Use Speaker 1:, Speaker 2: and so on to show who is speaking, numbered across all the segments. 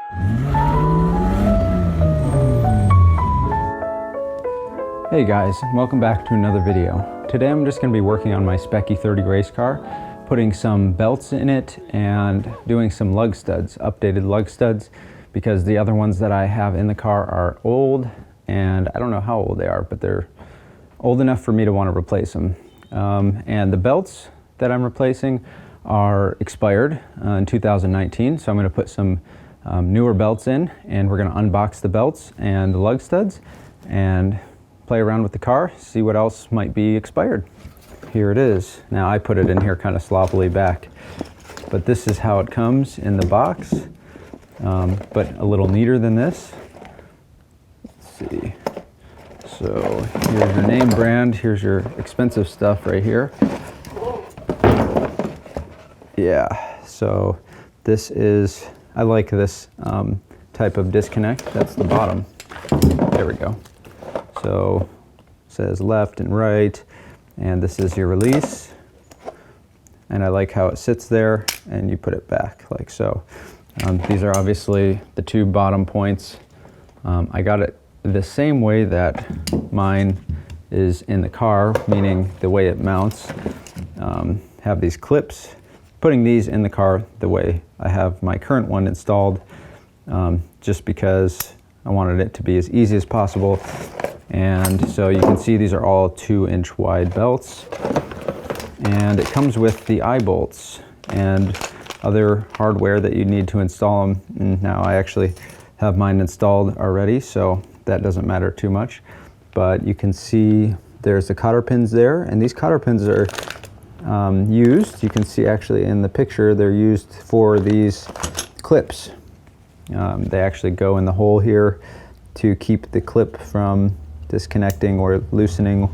Speaker 1: Hey guys, welcome back to another video. Today I'm just going to be working on my Spec E30 race car, putting some belts in it and doing some lug studs, updated lug studs, because the other ones that I have in the car are old, and I don't know how old they are, but they're old enough for me to want to replace them. And the belts that I'm replacing are expired in 2019, so I'm going to put some newer belts in, and we're going to unbox the belts and the lug studs and play around with the car, see what else might be expired. Here it is. Now I put it in here kind of sloppily back, but this is how it comes in the box, but a little neater than this. Let's see. So here's your name brand, here's your expensive stuff right here. Yeah, so this is, I like this type of disconnect. That's the bottom. There we go. So it says left and right, and this is your release. And I like how it sits there and you put it back like so. These are obviously the two bottom points. I got it the same way that mine is in the car, meaning the way it mounts. Have these clips. Putting these in the car the way I have my current one installed, just because I wanted it to be as easy as possible. And so you can see these are all 2-inch wide belts, and it comes with the eye bolts and other hardware that you need to install them. And now I actually have mine installed already, so that doesn't matter too much. But you can see there's the cotter pins there, and these cotter pins are used. You can see actually in the picture they're used for these clips. They actually go in the hole here to keep the clip from disconnecting or loosening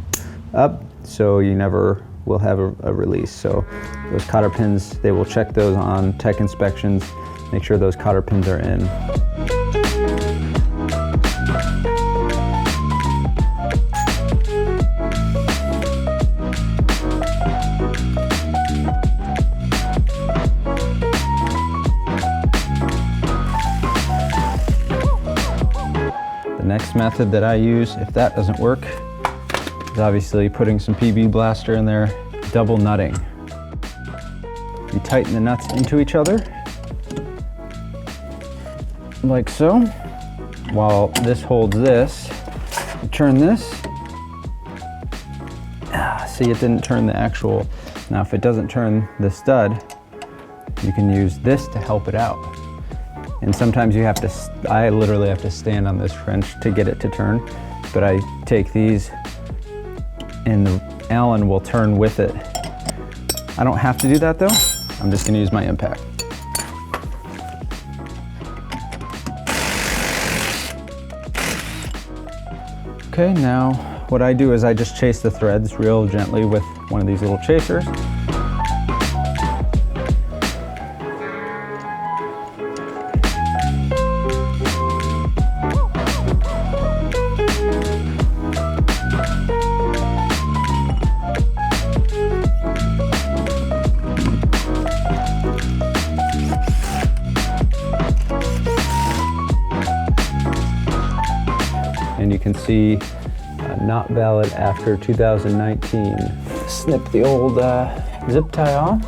Speaker 1: up, so you never will have a release. So those cotter pins, they will check those on tech inspections, make sure those cotter pins are in. The next method that I use, if that doesn't work, is obviously putting some PB Blaster in there, double nutting. You tighten the nuts into each other, like so. While this holds this, you turn this. See, it didn't turn the actual. Now if it doesn't turn the stud, you can use this to help it out. And sometimes you have to, I literally have to stand on this wrench to get it to turn, but I take these and the Allen will turn with it. I don't have to do that though. I'm just gonna use my impact. Okay, now what I do is I just chase the threads real gently with one of these little chasers. And you can see not valid after 2019. Snip the old zip tie off.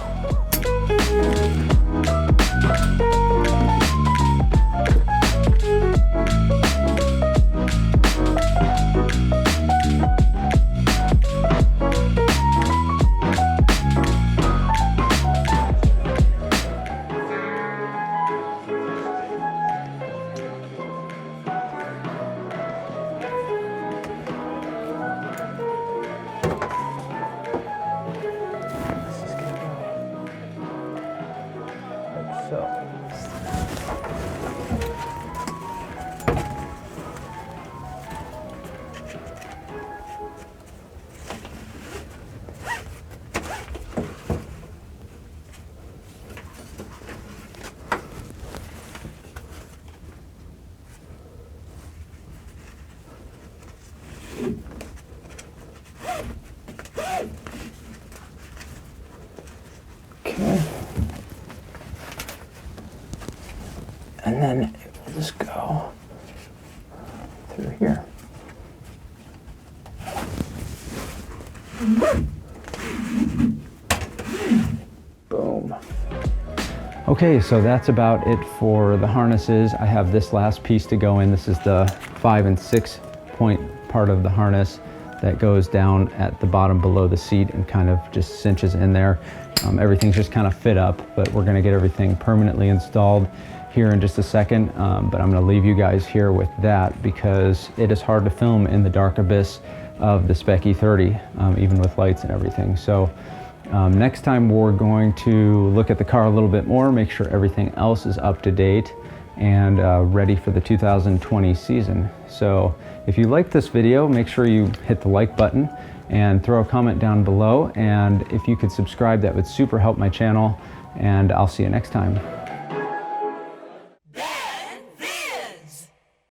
Speaker 1: and then it will just go through here. Boom. Okay, so that's about it for the harnesses. I have this last piece to go in. This is the 5 and 6 point part of the harness that goes down at the bottom below the seat and kind of just cinches in there. Everything's just kind of fit up, but we're gonna get everything permanently installed here in just a second. But I'm gonna leave you guys here with that because it is hard to film in the dark abyss of the Spec E30, even with lights and everything. So next time we're going to look at the car a little bit more, make sure everything else is up to date and ready for the 2020 season. So if you liked this video, make sure you hit the like button and throw a comment down below. And if you could subscribe, that would super help my channel. And I'll see you next time.